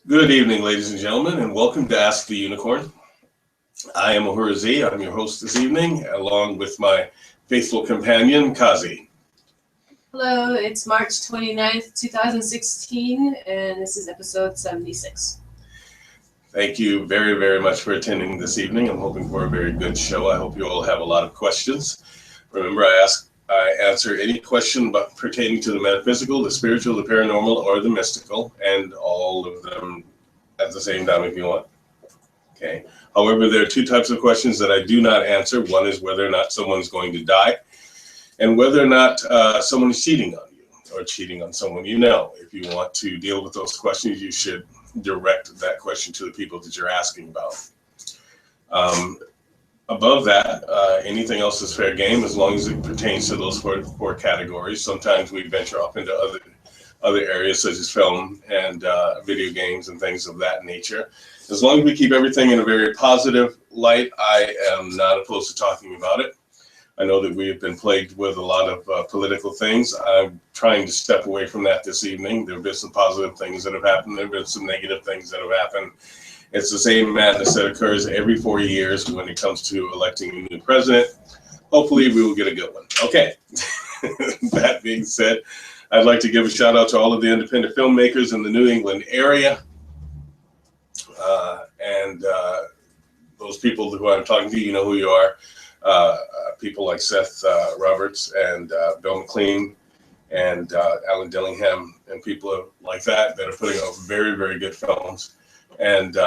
Good evening, ladies and gentlemen, and welcome to Ask the Unicorn. I am Ahura Z. I'm your host this evening, along with my faithful companion, Kazi. Hello, it's March 29th, 2016, and this is episode 76. Thank you very, very much for attending this evening. I'm hoping for a very good show. I hope you all have a lot of questions. Remember, I answer any question pertaining to the metaphysical, the spiritual, the paranormal, or the mystical, and all of them at the same time if you want. Okay. However, there are two types of questions that I do not answer. One is whether or not someone's going to die, and whether or not someone is cheating on you or cheating on someone you know. If you want to deal with those questions, you should direct that question to the people that you're asking about. Above that, anything else is fair game as long as it pertains to those four categories. Sometimes we venture off into other areas such as film and video games and things of that nature. As long as we keep everything in a very positive light, I am not opposed to talking about it. I know that we have been plagued with a lot of political things. I'm trying to step away from that this evening. There have been some positive things that have happened. There have been some negative things that have happened. It's the same madness that occurs every 4 years when it comes to electing a new president. Hopefully we will get a good one. Okay, that being said, I'd like to give a shout out to all of the independent filmmakers in the New England area. And those people who I'm talking to, you know who you are. People like Seth Roberts and Bill McLean and Alan Dillingham and people like that are putting out very, very good films. And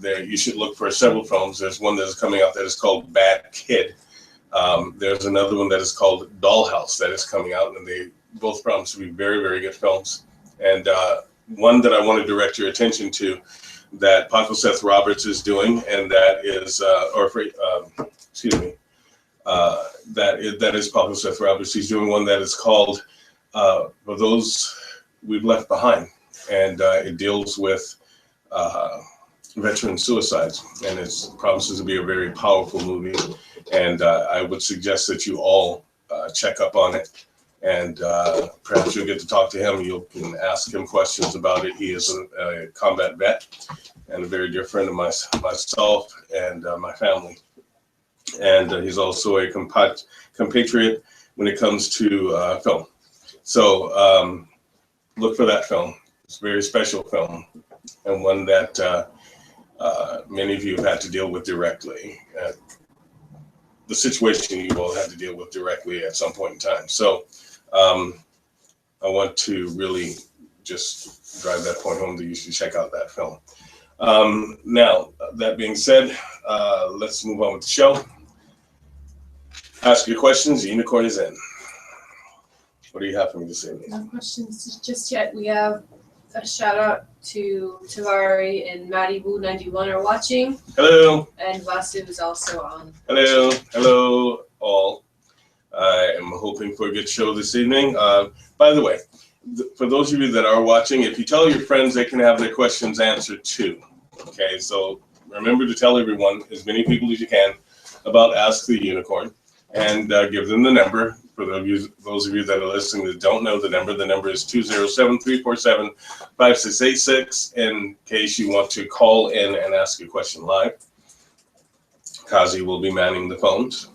you should look for several films. There's one that is coming out that is called Bad Kid. There's another one that is called Dollhouse that is coming out, and they both promise to be very, very good films. And one that I want to direct your attention to that Paco Seth Roberts is doing, and that is, that is Paco Seth Roberts. He's doing one that is called For Those We've Left Behind, and it deals with veteran suicides, and it promises to be a very powerful movie. And I would suggest that you all check up on it, and perhaps you'll get to talk to him. You can ask him questions about it. He is a combat vet and a very dear friend of myself and my family. And he's also a compatriot when it comes to film. So look for that film. It's a very special film, and one that many of you have had to deal with directly. The situation you all had to deal with directly at some point in time. So I want to really just drive that point home that you should check out that film. Now, that being said, let's move on with the show. Ask your questions. The unicorn is in. What do you have for me this evening? No questions just yet. We have a shout out to Tavari and Maddie Boo 91 are watching. Hello. And Vasu is also on. Hello. Hello, all. I am hoping for a good show this evening. By the way, for those of you that are watching, if you tell your friends, they can have their questions answered too. Okay, so remember to tell everyone, as many people as you can, about Ask the Unicorn, and give them the number. For those of you that are listening that don't know the number is 207-347-5686 in case you want to call in and ask a question live. Kazi will be manning the phones.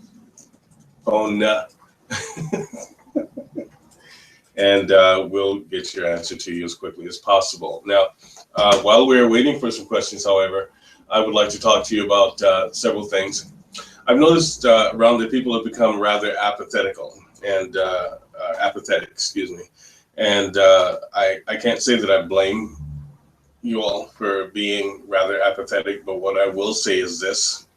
And we'll get your answer to you as quickly as possible. Now, while we're waiting for some questions, however, I would like to talk to you about several things. I've noticed around that people have become rather apathetic, and I can't say that I blame you all for being rather apathetic, but what I will say is this: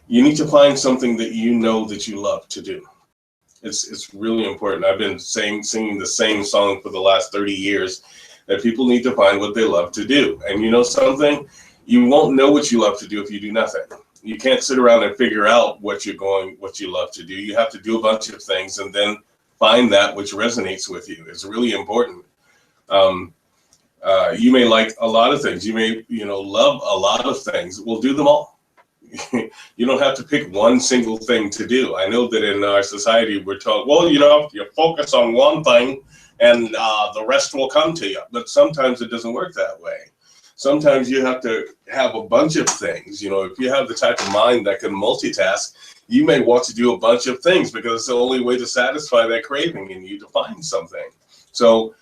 you need to find something that you know that you love to do. It's really important. I've been singing the same song for the last 30 years, that people need to find what they love to do. And you know something? You won't know what you love to do if you do nothing. You can't sit around and figure out what you love to do. You have to do a bunch of things and then find that which resonates with you. It's really important. You may like a lot of things. You may, love a lot of things. We'll do them all. You don't have to pick one single thing to do. I know that in our society we're told, well, you focus on one thing and the rest will come to you. But sometimes it doesn't work that way. Sometimes you have to have a bunch of things. You know, if you have the type of mind that can multitask, you may want to do a bunch of things because it's the only way to satisfy that craving in you to find something. So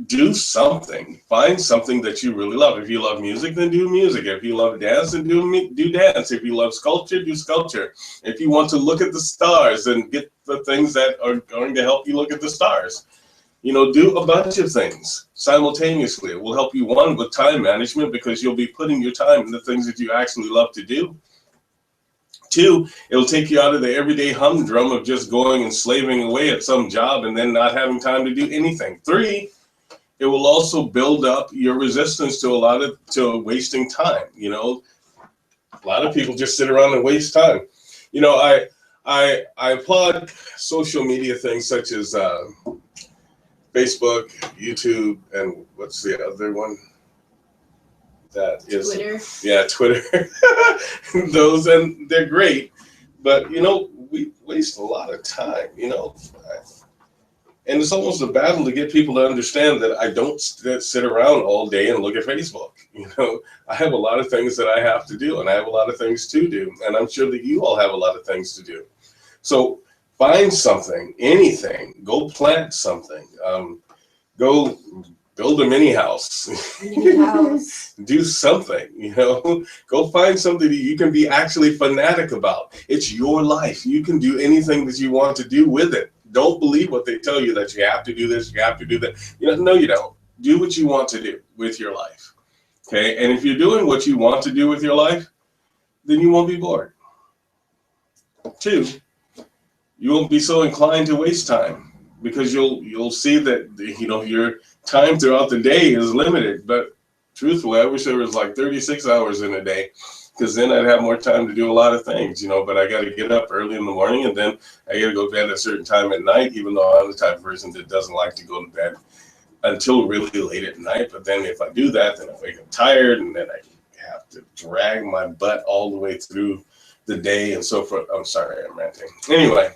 do something. Find something that you really love. If you love music, then do music. If you love dance, then do dance. If you love sculpture, do sculpture. If you want to look at the stars, then get the things that are going to help you look at the stars. You know, do a bunch of things simultaneously. It will help you, one, with time management, because you'll be putting your time in the things that you actually love to do. Two, it'll take you out of the everyday humdrum of just going and slaving away at some job and then not having time to do anything. Three, it will also build up your resistance to wasting time. You know, a lot of people just sit around and waste time. You know, I applaud social media things such as Facebook, YouTube, and what's the other one? That is Twitter. Yeah, Twitter. Those, and they're great, but you know, we waste a lot of time, you know. And it's almost a battle to get people to understand that I don't sit around all day and look at Facebook. You know, I have a lot of things that I have to do, and I have a lot of things to do, and I'm sure that you all have a lot of things to do. So find something, anything. Go plant something. Go build a mini house. Mini house. Do something, you know. Go find something that you can be actually fanatic about. It's your life. You can do anything that you want to do with it. Don't believe what they tell you, that you have to do this, you have to do that. You know, no, you don't. Do what you want to do with your life. Okay? And if you're doing what you want to do with your life, then you won't be bored. Two, you won't be so inclined to waste time, because you'll see that, you know, your time throughout the day is limited. But truthfully, I wish there was like 36 hours in a day, because then I'd have more time to do a lot of things, you know. But I got to get up early in the morning, and then I got to go to bed at a certain time at night, even though I'm the type of person that doesn't like to go to bed until really late at night. But then if I do that, then I wake up tired, and then I have to drag my butt all the way through the day and so forth. I'm sorry, I'm ranting. Anyway,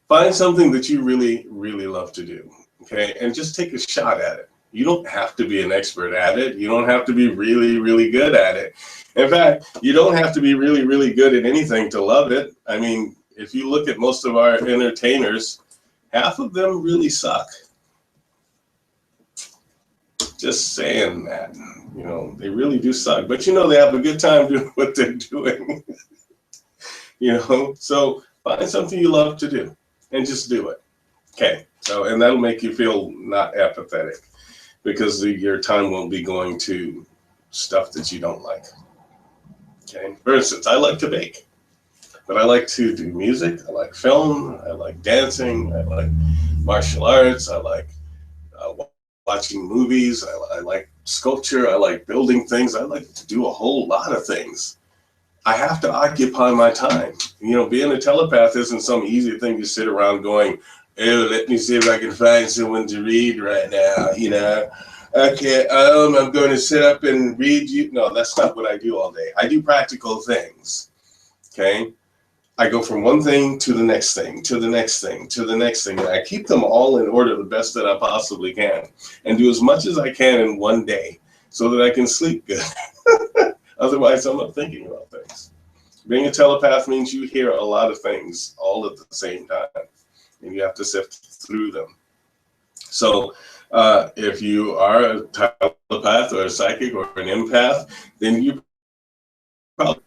find something that you really, really love to do, okay? And just take a shot at it. You don't have to be an expert at it. You don't have to be really, really good at it. In fact, you don't have to be really, really good at anything to love it. I mean, if you look at most of our entertainers, half of them really suck. Just saying that, you know, they really do suck. But you know, they have a good time doing what they're doing. You know, so find something you love to do and just do it. Okay, so, and that'll make you feel not apathetic, because your time won't be going to stuff that you don't like. Okay, for instance, I like to bake, but I like to do music, I like film, I like dancing, I like martial arts, I like watching movies, I like sculpture, I like building things, I like to do a whole lot of things. I have to occupy my time. You know, being a telepath isn't some easy thing to sit around going, oh, let me see if I can find someone to read right now, you know. Okay, I'm going to sit up and read you. No, that's not what I do all day. I do practical things, okay? I go from one thing to the next thing, to the next thing, to the next thing. And I keep them all in order the best that I possibly can, and do as much as I can in one day so that I can sleep good. Otherwise, I'm not thinking about things. Being a telepath means you hear a lot of things all at the same time, and you have to sift through them. So if you are a telepath or a psychic or an empath, then you probably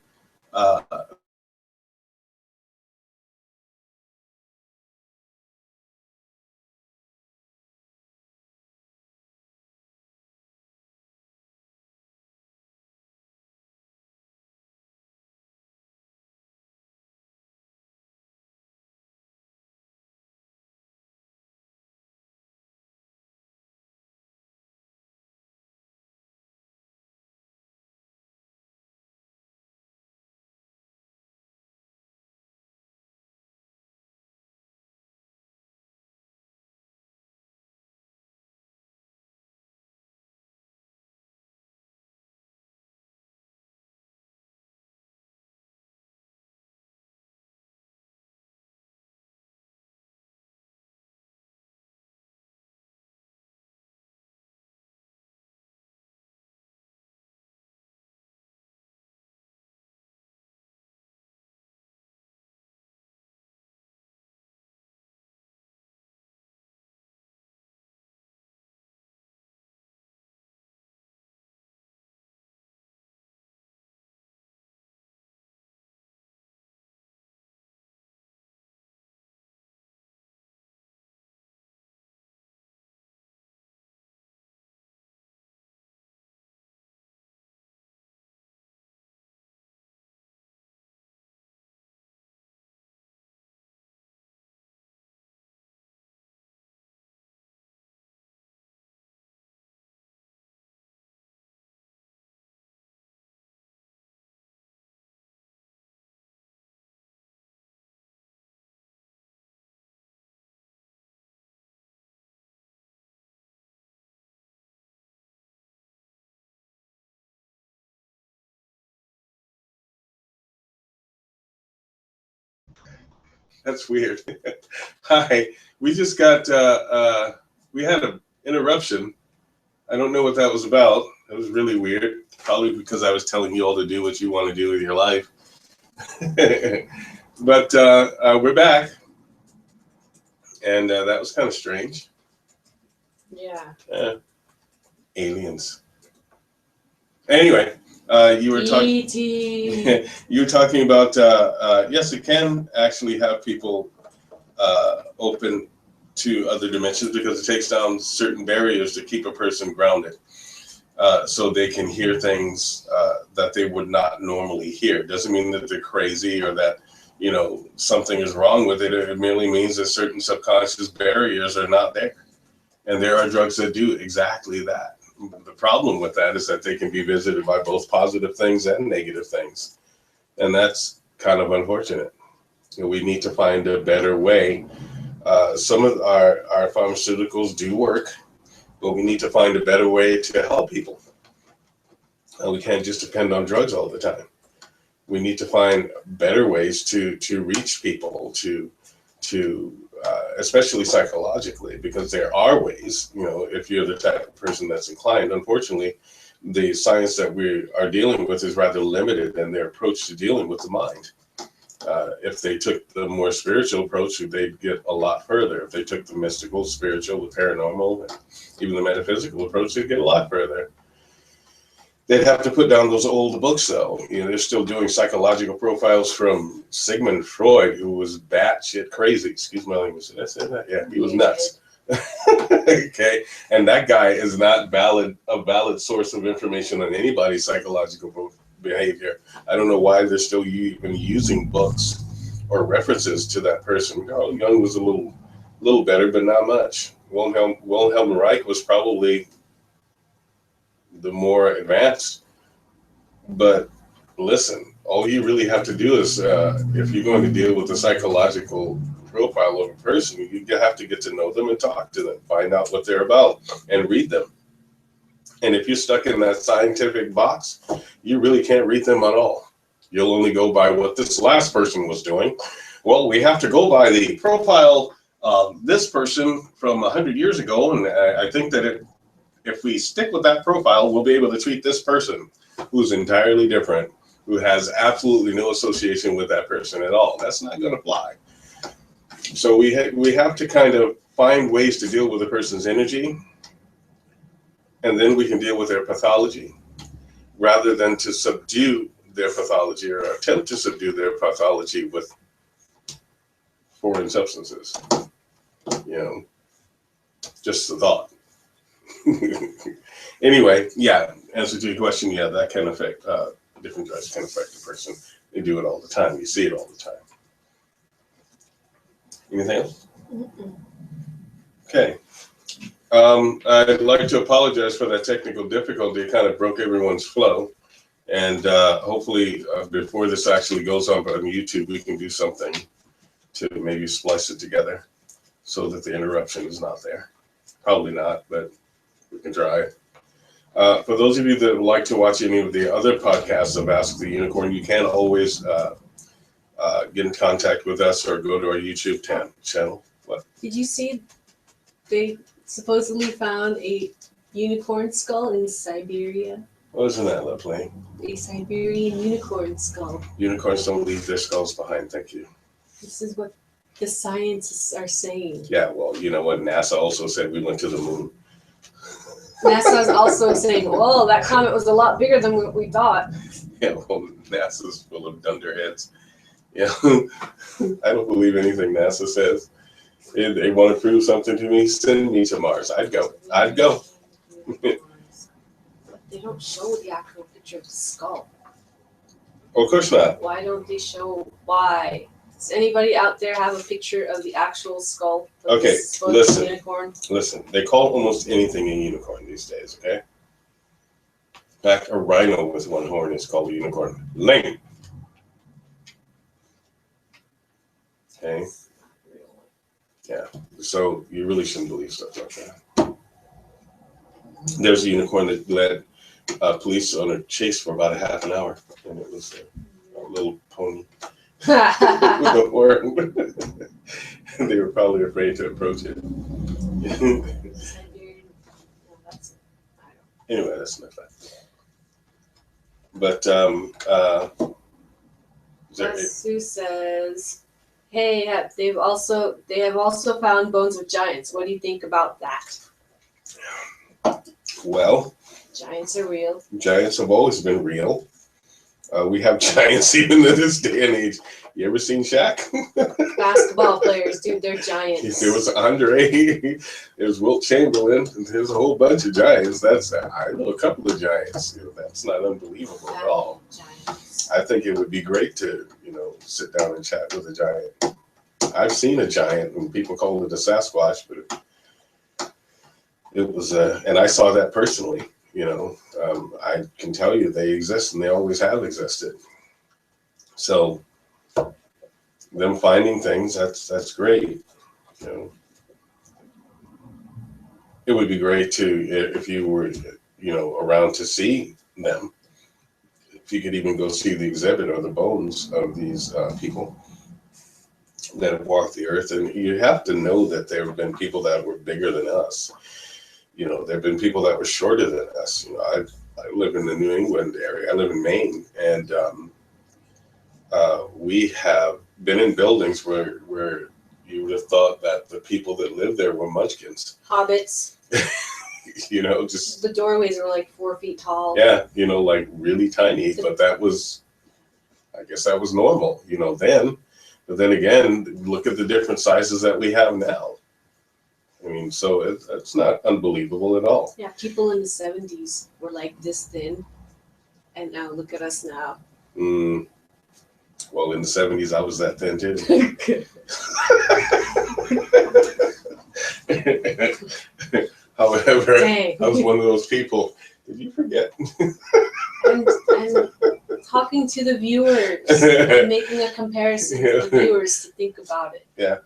That's weird. Hi. We just got, we had an interruption. I don't know what that was about. It was really weird. Probably because I was telling you all to do what you want to do with your life. But we're back. And that was kind of strange. Yeah. Aliens. Anyway, you were talking. E.T. You were talking about yes, it can actually have people open to other dimensions because it takes down certain barriers to keep a person grounded, so they can hear things that they would not normally hear. Doesn't mean that they're crazy or that something is wrong with it. It merely means that certain subconscious barriers are not there, and there are drugs that do exactly that. The problem with that is that they can be visited by both positive things and negative things. And that's kind of unfortunate. We need to find a better way. Some of our pharmaceuticals do work, but we need to find a better way to help people. We can't just depend on drugs all the time. We need to find better ways to reach people, to especially psychologically, because there are ways, if you're the type of person that's inclined. Unfortunately, the science that we are dealing with is rather limited in their approach to dealing with the mind. If they took the more spiritual approach, they'd get a lot further. If they took the mystical, spiritual, the paranormal, and even the metaphysical approach, they'd get a lot further. They'd have to put down those old books, though. They're still doing psychological profiles from Sigmund Freud, who was batshit crazy. Excuse my language. Did I say that? Yeah, he was nuts. Okay, and that guy is not a valid source of information on anybody's psychological behavior. I don't know why they're still even using books or references to that person. Carl Jung was a little better, but not much. Wilhelm Reich was probably the more advanced. But listen, all you really have to do is, if you're going to deal with the psychological profile of a person, you have to get to know them and talk to them, find out what they're about, and read them. And if you're stuck in that scientific box, you really can't read them at all. You'll only go by what this last person was doing. Well, we have to go by the profile of this person from 100 years ago, and I think that if we stick with that profile, we'll be able to treat this person who's entirely different, who has absolutely no association with that person at all. That's not going to fly. So we have to kind of find ways to deal with a person's energy, and then we can deal with their pathology, rather than to subdue their pathology or attempt to subdue their pathology with foreign substances. Just the thought. Anyway, yeah, answer to your question, yeah, that can affect, different drugs can affect a person. They do it all the time. You see it all the time. Anything else? Mm-mm. Okay. I'd like to apologize for that technical difficulty. It kind of broke everyone's flow. And hopefully before this actually goes on YouTube, we can do something to maybe splice it together so that the interruption is not there. Probably not, but we can try. For those of you that would like to watch any of the other podcasts of Ask the Unicorn, you can always get in contact with us or go to our YouTube channel. What? Did you see they supposedly found a unicorn skull in Siberia? Wasn't that lovely? A Siberian unicorn skull. Unicorns don't leave their skulls behind, thank you. This is what the scientists are saying. Yeah, well, you know what? NASA also said we went to the moon. NASA is also saying, well, that comet was a lot bigger than what we thought. Yeah, well, NASA's full of dunderheads. Yeah, I don't believe anything NASA says. If they want to prove something to me, send me to Mars. I'd go. They don't show the actual picture of the skull. Of course not. Why don't they show why? Does anybody out there have a picture of the actual skull? Of Okay, this listen. Unicorn? Listen, they call almost anything a unicorn these days, okay? In fact, a rhino with one horn is called a unicorn. Lame. Okay? Yeah, so you really shouldn't believe stuff like that. There's a unicorn that led police on a chase for about a half an hour, and it was a little pony. before. They were probably afraid to approach it. Siberian. No, that's it. I don't. Anyway, that's enough of that. But is there Sue says, "Hey, they have also found bones of giants. What do you think about that? well, Giants are real. giants have always been real. We have giants even in this day and age. You ever seen Shaq? Basketball players, dude, they're giants. There was Andre, there's Wilt Chamberlain, and there's a whole bunch of giants. I know a couple of giants. That's not unbelievable at all. Giants. I think it would be great to, sit down and chat with a giant. I've seen a giant, and people call it a Sasquatch, but it was, and I saw that personally. I can tell you they exist, and they always have existed. So, them finding things, that's great. It would be great to, if you were, around to see them. If you could even go see the exhibit or the bones of these people that have walked the earth. And you have to know that there have been people that were bigger than us. There have been people that were shorter than us. I live in the New England area. I live in Maine, and we have been in buildings where you would have thought that the people that lived there were munchkins. Hobbits. Just the doorways were like 4 feet tall. Yeah, like really tiny. But I guess that was normal, then. But then again, look at the different sizes that we have now. I mean, so it's not unbelievable at all. Yeah, people in the 70s were like this thin, and now look at us now. Well, in the 70s, I was that thin too. However, Dang. I was one of those people. Did you forget? I'm talking to the viewers and making a comparison for the viewers to think about it. Yeah.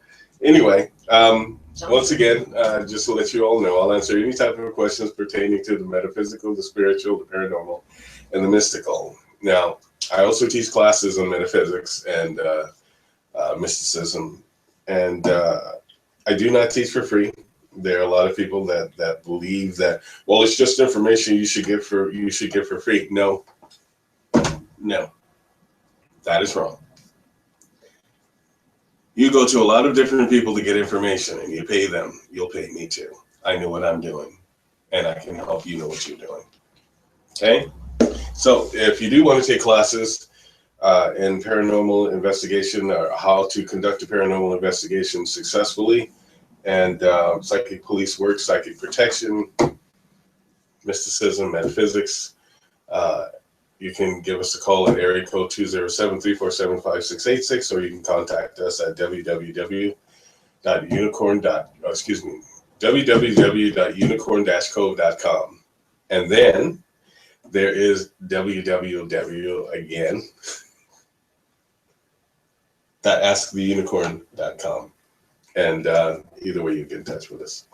Anyway, once again, just to let you all know, I'll answer any type of questions pertaining to the metaphysical, the spiritual, the paranormal, and the mystical. Now, I also teach classes on metaphysics and mysticism, and I do not teach for free. There are a lot of people that believe that, well, it's just information you should get for free. No, that is wrong. You go to a lot of different people to get information, and you pay them. You'll pay me too. I know what I'm doing, and I can help you know what you're doing. Okay? So if you do want to take classes in paranormal investigation, or how to conduct a paranormal investigation successfully, and psychic police work, psychic protection, mysticism, metaphysics, you can give us a call at area code 207-347-5686, or you can contact us at www.unicorn-cove.com. And then there is www again, .asktheunicorn.com. And either way, you get in touch with us.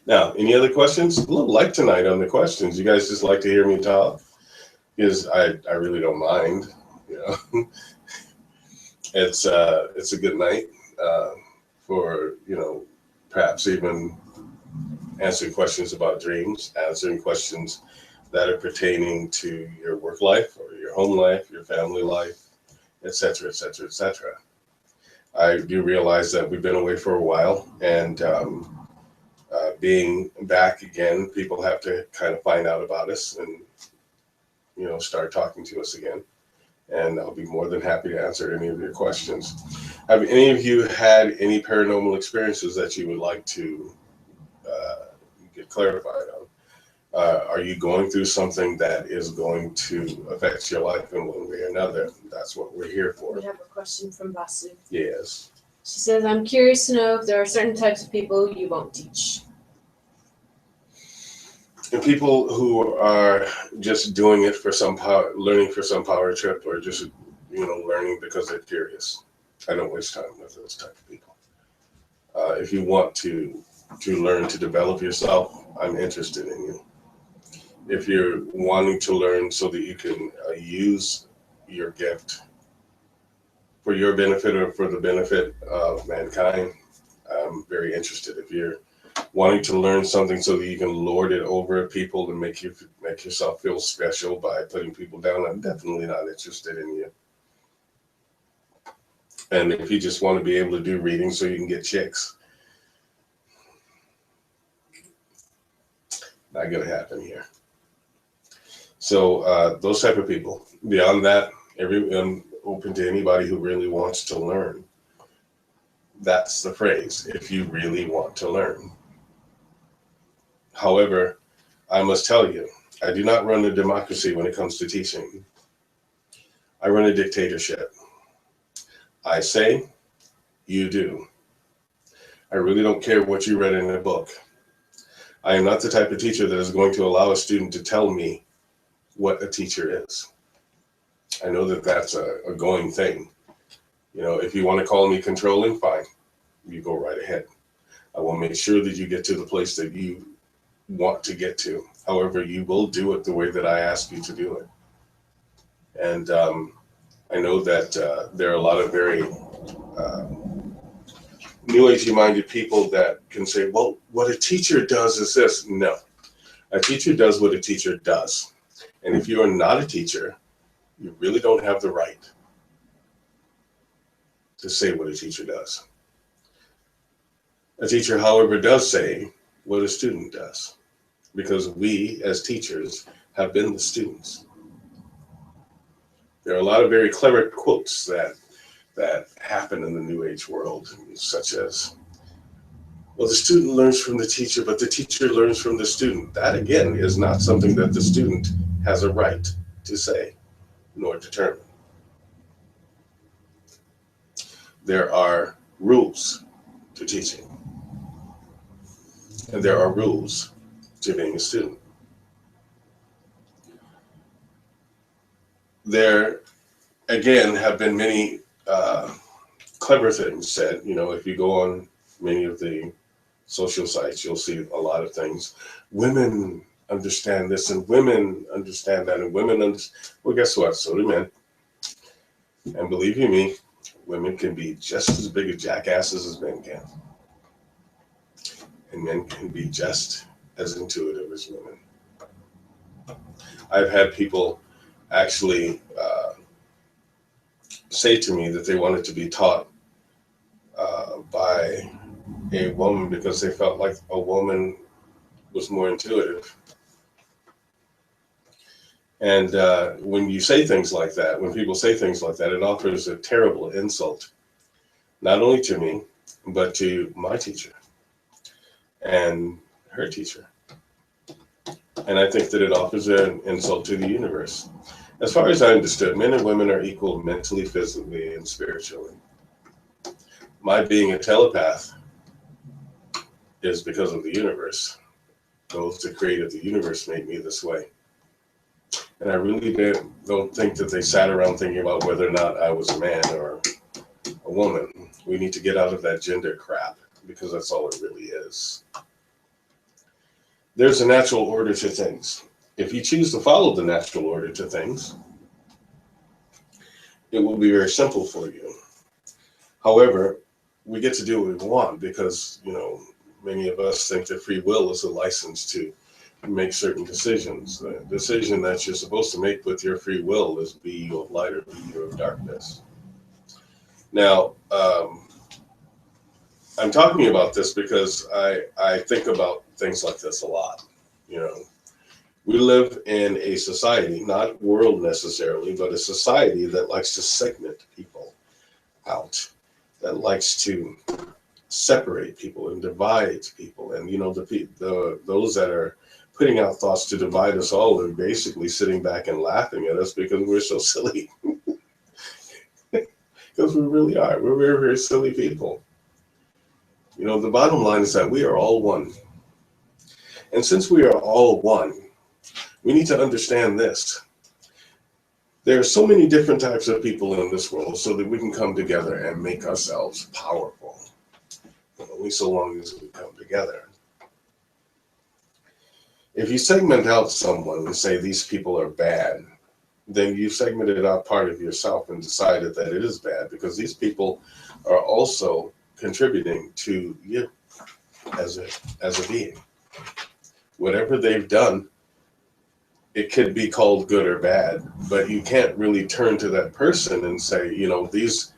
Now, any other questions? A little light tonight on the questions. You guys just like to hear me talk? Because I really don't mind. It's a good night for, perhaps even answering questions about dreams, answering questions that are pertaining to your work life or your home life, your family life, etc., etc., etc. I do realize that we've been away for a while, and being back again, people have to kind of find out about us and, start talking to us again. And I'll be more than happy to answer any of your questions. Have any of you had any paranormal experiences that you would like to get clarified on? Are you going through something that is going to affect your life in one way or another? That's what we're here for. We have a question from Basu. Yes. She says, I'm curious to know if there are certain types of people you won't teach. And people who are just doing it for some power, learning for some power trip, or just, learning because they're curious. I don't waste time with those type of people. If you want to learn to develop yourself, I'm interested in you. If you're wanting to learn so that you can use your gift for your benefit or for the benefit of mankind, I'm very interested. If you're wanting to learn something so that you can lord it over people and make yourself feel special by putting people down, I'm definitely not interested in you. And if you just want to be able to do readings so you can get chicks, not gonna happen here. So those type of people. Beyond that, I'm open to anybody who really wants to learn. That's the phrase, if you really want to learn. However, I must tell you, I do not run a democracy when it comes to teaching. I run a dictatorship. I say, you do. I really don't care what you read in a book. I am not the type of teacher that is going to allow a student to tell me what a teacher is. I know that that's a going thing. You know, if you want to call me controlling, fine. You go right ahead. I will make sure that you get to the place that you want to get to. However, you will do it the way that I ask you to do it. And I know that there are a lot of very New Agey minded people that can say, well, what a teacher does is this. No, a teacher does what a teacher does. And if you are not a teacher, you really don't have the right to say what a teacher does. A teacher, however, does say what a student does, because we as teachers have been the students. There are a lot of very clever quotes that happen in the New Age world, such as, well, the student learns from the teacher, but the teacher learns from the student. That, again, is not something that the student has a right to say nor determine. There are rules to teaching, and there are rules to being a student. There, again, have been many clever things said. You know, if you go on many of the social sites, you'll see a lot of things. Women understand this, and women understand that, and women understand. Well, guess what? So do men. And believe you me, women can be just as big a jackasses as men can. And men can be just as intuitive as women. I've had people actually say to me that they wanted to be taught by a woman because they felt like a woman was more intuitive. And when you say things like that, when people say things like that, it offers a terrible insult, not only to me, but to my teacher and her teacher. And I think that it offers an insult to the universe. As far as I understood, men and women are equal mentally, physically, and spiritually. My being a telepath is because of the universe. Those that created the universe made me this way. And I really don't think that they sat around thinking about whether or not I was a man or a woman. We need to get out of that gender crap, because that's all it really is. There's a natural order to things. If you choose to follow the natural order to things, it will be very simple for you. However, we get to do what we want because, you know, many of us think that free will is a license to make certain decisions. The decision that you're supposed to make with your free will is be you of light or be you of darkness. Now, I'm talking about this because I think about things like this a lot. You know, we live in a society, not world necessarily, but a society that likes to segment people out, that likes to separate people and divide people. And, you know, those that are putting out thoughts to divide us all are basically sitting back and laughing at us because we're so silly. Because we really are. We're very, very silly people. You know, the bottom line is that we are all one. And since we are all one, we need to understand this. There are so many different types of people in this world so that we can come together and make ourselves powerful. But only so long as we come together. If you segment out someone and say these people are bad, then you segmented out part of yourself and decided that it is bad, because these people are also contributing to you as a being. Whatever they've done, it could be called good or bad, but you can't really turn to that person and say, you know, this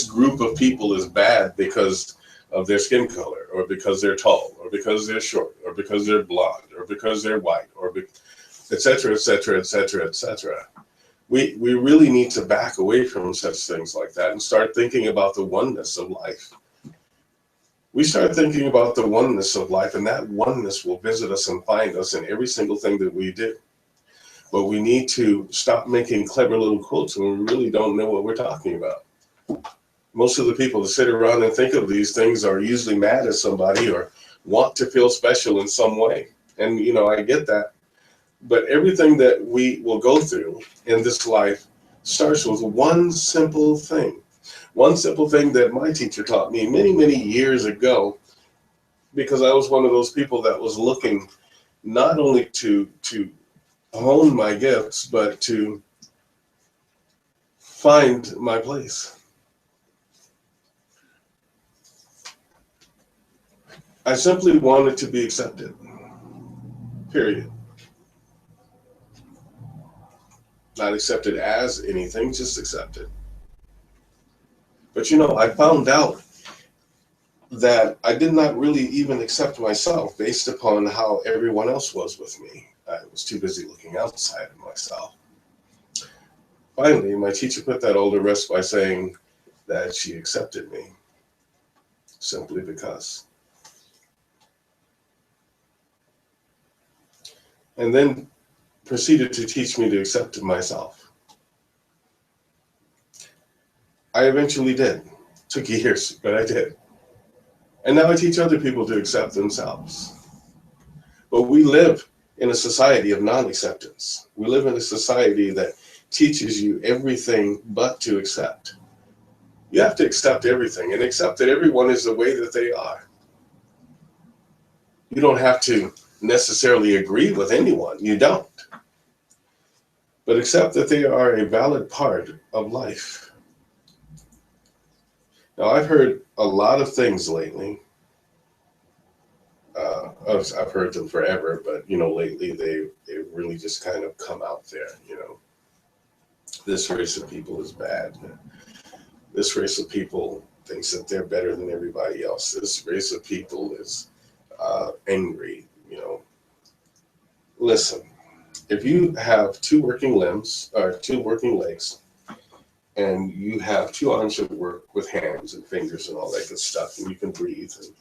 group of people is bad because of their skin color, or because they're tall, or because they're short, or because they're blonde, or because they're white, or et cetera, et cetera, et cetera, et cetera. We really need to back away from such things like that and start thinking about the oneness of life. We start thinking about the oneness of life, and that oneness will visit us and find us in every single thing that we do. But we need to stop making clever little quotes when we really don't know what we're talking about. Most of the people that sit around and think of these things are usually mad at somebody or want to feel special in some way. And, you know, I get that. But everything that we will go through in this life starts with one simple thing. One simple thing that my teacher taught me many, many years ago, because I was one of those people that was looking not only to hone my gifts, but to find my place. I simply wanted to be accepted, period. Not accepted as anything, just accepted. But you know, I found out that I did not really even accept myself based upon how everyone else was with me. I was too busy looking outside of myself. Finally, my teacher put that all to rest by saying that she accepted me simply because. And then proceeded to teach me to accept myself. I eventually did. Took years, but I did. And now I teach other people to accept themselves. But we live in a society of non-acceptance. We live in a society that teaches you everything but to accept. You have to accept everything and accept that everyone is the way that they are. You don't have to necessarily agree with anyone. You don't. But accept that they are a valid part of life. Now, I've heard a lot of things lately. I've heard them forever, but, you know, lately they really just kind of come out there, you know. This race of people is bad. This race of people thinks that they're better than everybody else. This race of people is angry, you know. Listen, if you have two working limbs, or two working legs, and you have two arms that work with hands and fingers and all that good stuff, and you can breathe, and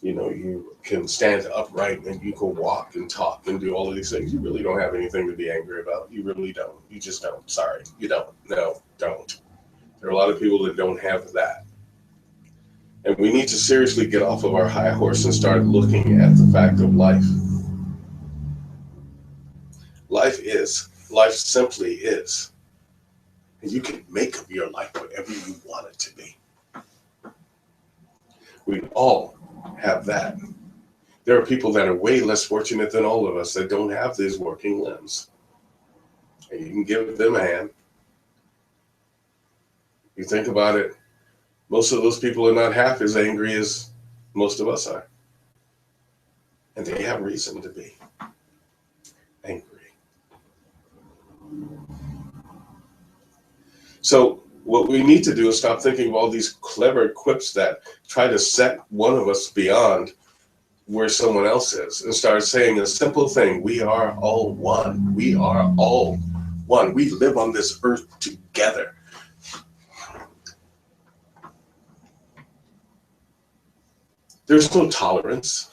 you know, you can stand upright, and you can walk and talk and do all of these things, you really don't have anything to be angry about. You really don't. You just don't. Sorry, you don't. No, don't. There are a lot of people that don't have that. And we need to seriously get off of our high horse and start looking at the fact of life. Life simply is. And you can make of your life whatever you want it to be. We all have that. There are people that are way less fortunate than all of us that don't have these working limbs. And you can give them a hand. You think about it, most of those people are not half as angry as most of us are. And they have reason to be angry. So what we need to do is stop thinking of all these clever quips that try to set one of us beyond where someone else is, and start saying a simple thing: we are all one. We are all one. We live on this earth together. There's no tolerance.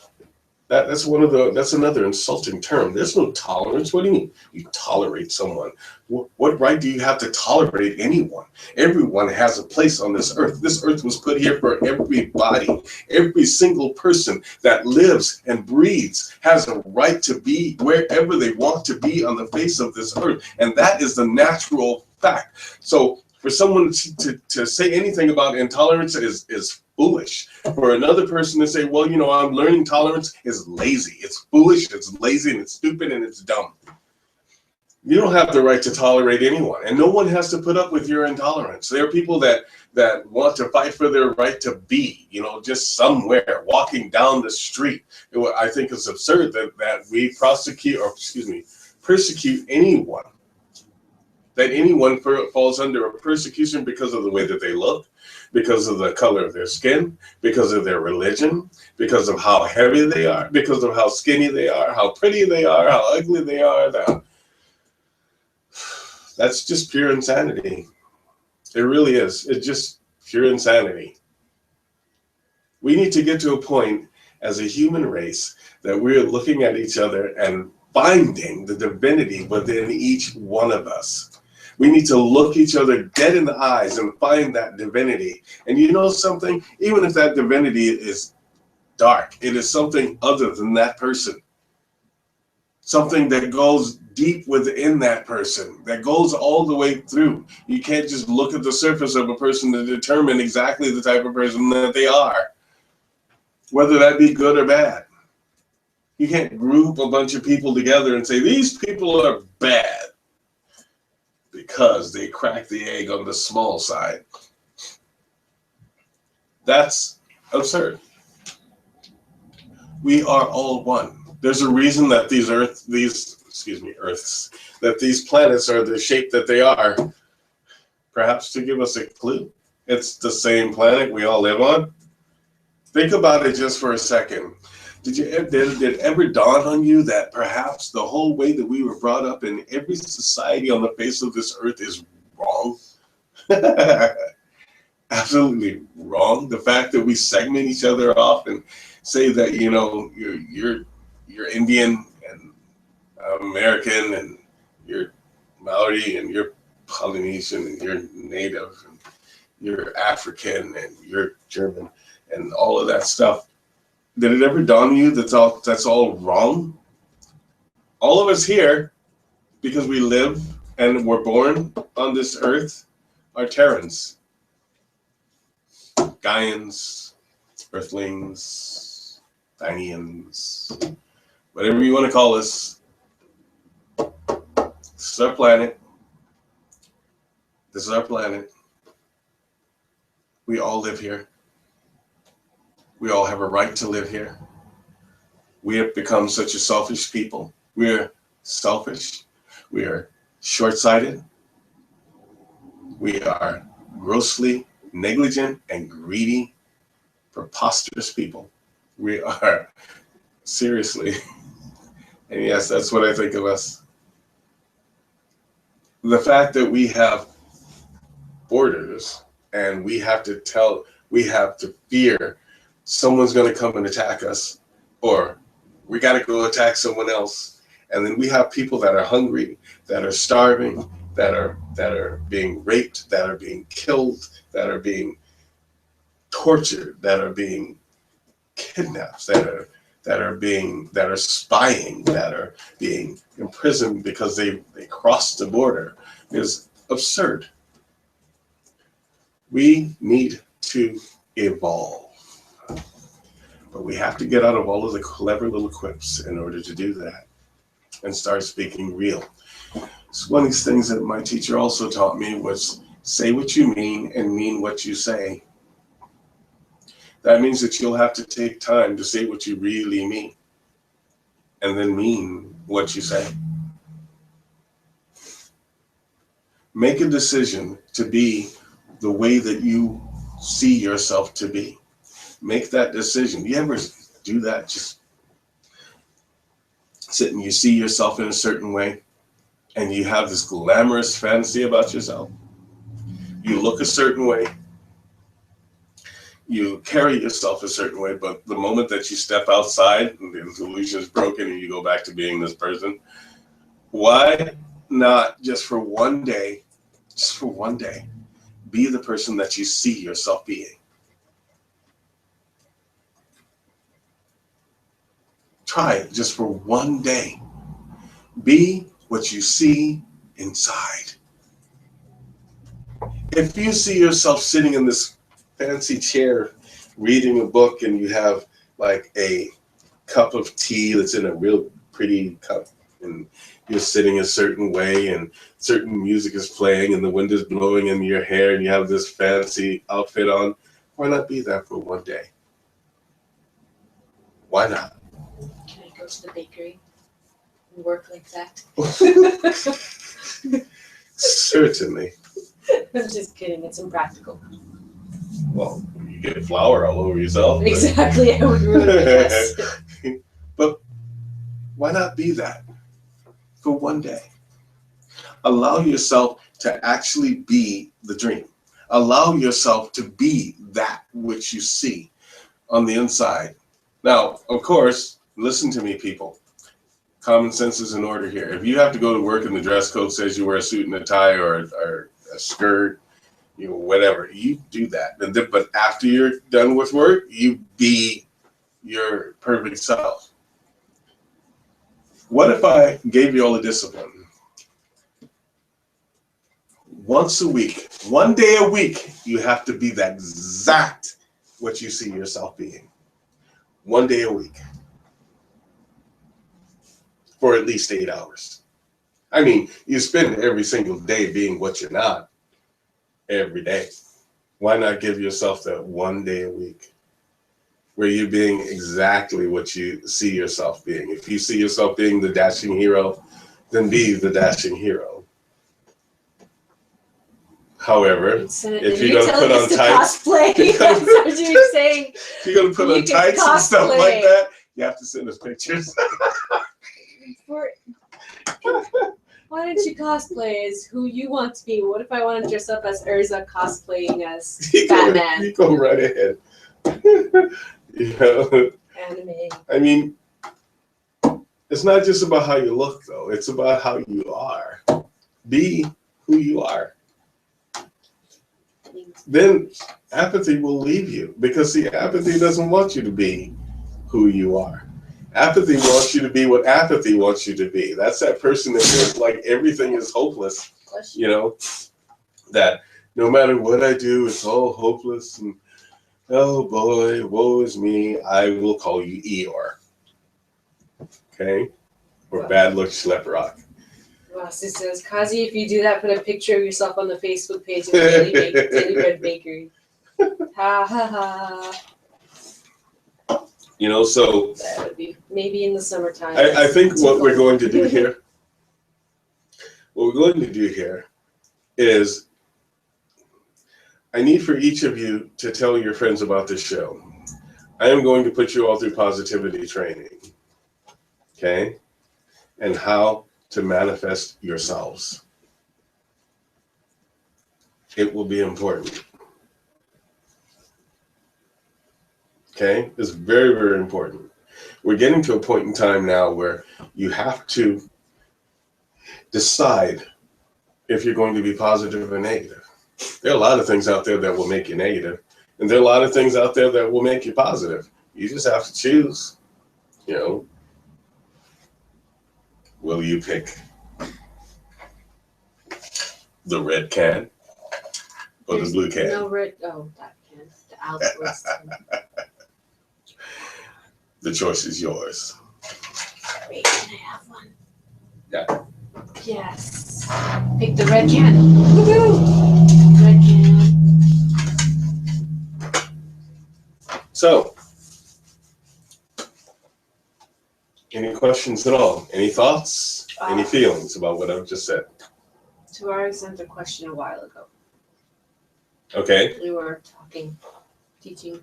That's another insulting term. There's no tolerance. What do you mean? You tolerate someone? What right do you have to tolerate anyone? Everyone has a place on this earth. This earth was put here for everybody. Every single person that lives and breathes has a right to be wherever they want to be on the face of this earth. And that is the natural fact. So for someone to say anything about intolerance is foolish. For another person to say, well, you know, I'm learning tolerance, is lazy. It's foolish, it's lazy, and it's stupid, and it's dumb. You don't have the right to tolerate anyone, and no one has to put up with your intolerance. There are people that want to fight for their right to be, just somewhere walking down the street. I think it's absurd that we persecute anyone. That anyone falls under a persecution because of the way that they look, because of the color of their skin, because of their religion, because of how heavy they are, because of how skinny they are, how pretty they are, how ugly they are. That's just pure insanity. It really is. It's just pure insanity. We need to get to a point as a human race that we're looking at each other and finding the divinity within each one of us. We need to look each other dead in the eyes and find that divinity. And you know something? Even if that divinity is dark, it is something other than that person. Something that goes deep within that person, that goes all the way through. You can't just look at the surface of a person to determine exactly the type of person that they are, whether that be good or bad. You can't group a bunch of people together and say, these people are bad because they cracked the egg on the small side. That's absurd. We are all one. There's a reason that these planets are the shape that they are. Perhaps to give us a clue. It's the same planet we all live on. Think about it just for a second. Did it ever dawn on you that perhaps the whole way that we were brought up in every society on the face of this earth is wrong? Absolutely wrong. The fact that we segment each other off and say that, you're Indian and American and you're Maori and you're Polynesian and you're Native and you're African and you're German and all of that stuff. Did it ever dawn on you that's all wrong? All of us here, because we live and were born on this earth, are Terrans, Gaians, Earthlings, Dianians, whatever you want to call us. This is our planet. This is our planet. We all live here. We all have a right to live here. We have become such a selfish people. We're selfish. We are short-sighted. We are grossly negligent and greedy, preposterous people. We are, seriously. And yes, that's what I think of us. The fact that we have borders and we have to fear someone's going to come and attack us, or we got to go attack someone else. And then we have people that are hungry, that are starving, that are being raped, that are being killed, that are being tortured, that are being kidnapped, that are spying, that are being imprisoned because they crossed the border. Is absurd. We need to evolve. But we have to get out of all of the clever little quips in order to do that and start speaking real. So one of these things that my teacher also taught me was say what you mean and mean what you say. That means that you'll have to take time to say what you really mean and then mean what you say. Make a decision to be the way that you see yourself to be. Make that decision. You ever do that? Just sit and you see yourself in a certain way and you have this glamorous fantasy about yourself. You look a certain way. You carry yourself a certain way, but the moment that you step outside and the illusion is broken and you go back to being this person, why not just for one day, be the person that you see yourself being? Try it just for one day. Be what you see inside. If you see yourself sitting in this fancy chair reading a book and you have like a cup of tea that's in a real pretty cup and you're sitting a certain way and certain music is playing and the wind is blowing in your hair and you have this fancy outfit on. Why not be that for one day? Why not? Can I go to the bakery and work like that? Certainly. I'm just kidding. It's impractical. Well, you get flour all over yourself. But... Exactly. I would ruin my dress. But why not be that for one day? Allow yourself to actually be the dream. Allow yourself to be that which you see on the inside. Now, of course, listen to me, people. Common sense is in order here. If you have to go to work and the dress code says you wear a suit and a tie or a skirt, you know, whatever, you do that. And then, but after you're done with work, you be your perfect self. What if I gave you all the discipline? Once a week, one day a week, you have to be that exact what you see yourself being. One day a week. For at least 8 hours. I mean, you spend every single day being what you're not. Every day. Why not give yourself that one day a week where you're being exactly what you see yourself being? If you see yourself being the dashing hero, then be the dashing hero. However, if you're going to put on tights, cosplay. That's what you're saying. if you're going to put on tights and stuff like that, you have to send us pictures. Why don't you cosplay as who you want to be? What if I want to dress up as Urza cosplaying as Batman? You go right ahead. You know, Anime. I mean, it's not just about how you look, though. It's about how you are. Be who you are. Then apathy will leave you because, see, apathy doesn't want you to be who you are. Apathy wants you to be what apathy wants you to be. That's that person that feels like everything is hopeless, you know, that no matter what I do, it's all hopeless. And, oh boy, woe is me. I will call you Eeyore. Okay? Or Bad Luck Schleprock. Rossi says, Kazi, if you do that, put a picture of yourself on the Facebook page of Daily Bread Bakery. Ha ha ha. You know, so that would be maybe in the summertime. I think what we're going to do here, is I need for each of you to tell your friends about this show. I am going to put you all through positivity training, okay, and how to manifest yourselves. It will be important. Okay, it's very, very important. We're getting to a point in time now where you have to decide if you're going to be positive or negative. There are a lot of things out there that will make you negative, and there are a lot of things out there that will make you positive. You just have to choose, you know. Will you pick the red can or the blue can? No red, oh, that can. The outsourced can. The choice is yours. Wait, can I have one? Yeah. Yes. Pick the red can. Woohoo! Red can. So, any questions at all? Any thoughts? Any feelings about what I've just said? To our sent a question a while ago. Okay. We were teaching.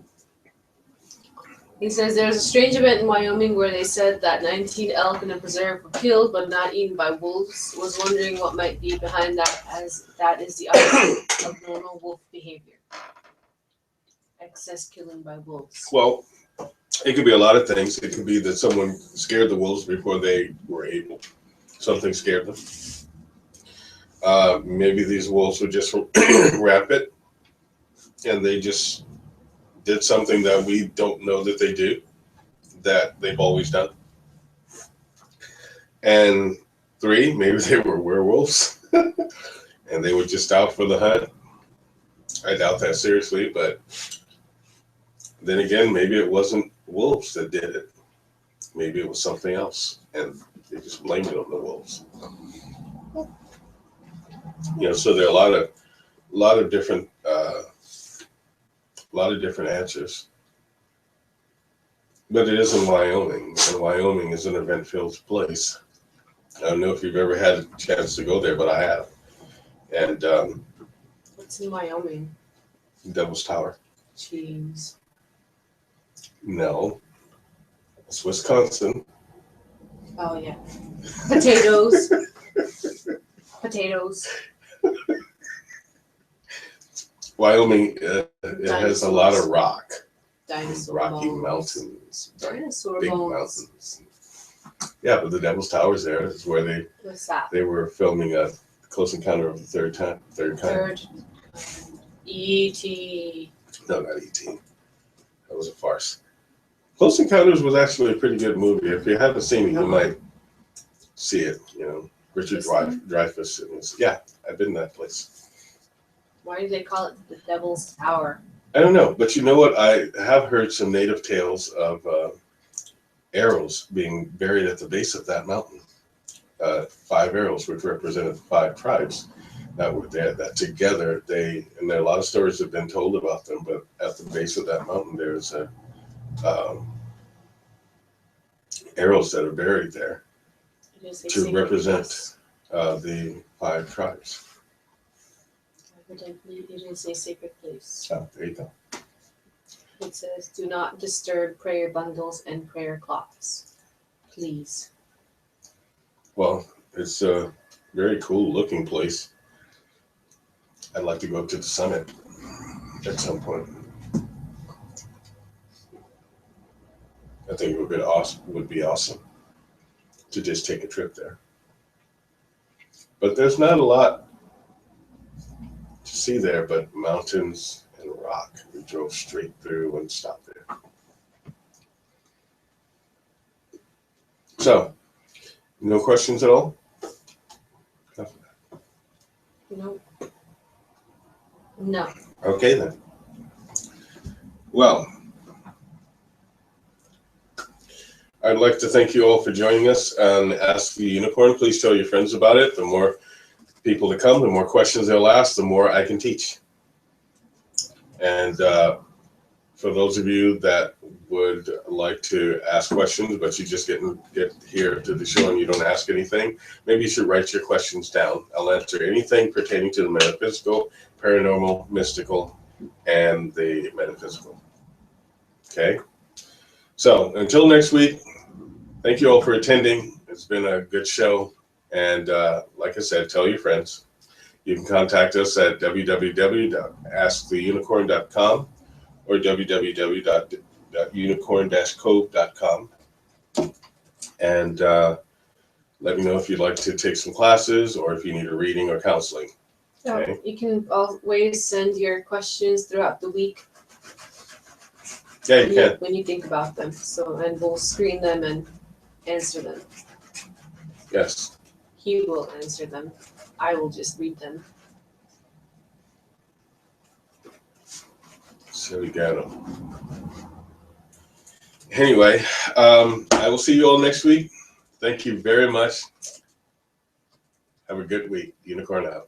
He says there's a strange event in Wyoming where they said that 19 elk in a preserve were killed but not eaten by wolves. Was wondering what might be behind that, as that is the opposite of normal wolf behavior. Excess killing by wolves. Well, it could be a lot of things. It could be that someone scared the wolves before they were able. Something scared them. Maybe these wolves were just rampant and they just did something that we don't know that they do, that they've always done. And 3, maybe they were werewolves and they were just out for the hunt. I doubt that seriously, but then again, maybe it wasn't wolves that did it. Maybe it was something else. And They just blamed it on the wolves. So there are a lot of different answers. But it is in Wyoming, and Wyoming is an event-filled place. I don't know if you've ever had a chance to go there, but I have. And What's in Wyoming? Devil's Tower. Jeez. No, it's Wisconsin. Oh yeah. Potatoes. Potatoes. Wyoming, it has a lot of rock. Dinosaur Rocky bones. Mountains. Dinosaur Big bones. mountains. Yeah, but the Devil's Tower's there. It's where What's that? they were filming a Close Encounter of the Third Kind. Third. E.T. No, not E.T. That was a farce. Close Encounters was actually a pretty good movie. If you haven't seen it, you might see it. Richard Dreyfuss. Yeah, I've been to that place. Why do they call it the Devil's Tower? I don't know, but you know what? I have heard some native tales of arrows being buried at the base of that mountain. 5 arrows, which represented 5 tribes that were there. That together, and there are a lot of stories that have been told about them. But at the base of that mountain, there's arrows that are buried there to represent the 5 tribes. Evidently, it is a sacred place. Oh, there you go. It says, "Do not disturb prayer bundles and prayer cloths, please." Well, it's a very cool looking place. I'd like to go up to the summit at some point. I think it would be awesome to just take a trip there. But there's not a lot to see there but mountains and rock. We drove straight through and stopped there. So, no questions at all? No. No. Okay then. Well, I'd like to thank you all for joining us on Ask the Unicorn. Please tell your friends about it. The more people to come, the more questions they'll ask, the more I can teach. And for those of you that would like to ask questions, but you just get here to the show and you don't ask anything, maybe you should write your questions down. I'll answer anything pertaining to the metaphysical, paranormal, mystical, and the metaphysical. Okay? So until next week, thank you all for attending. It's been a good show. And like I said, tell your friends. You can contact us at www.asktheunicorn.com or www.unicorn-cove.com. And let me know if you'd like to take some classes or if you need a reading or counseling. Okay? You can always send your questions throughout the week. Yeah, you can. When you think about them. And we'll screen them and answer them. Yes. He will answer them. I will just read them. So we got them. Anyway, I will see you all next week. Thank you very much. Have a good week. Unicorn out.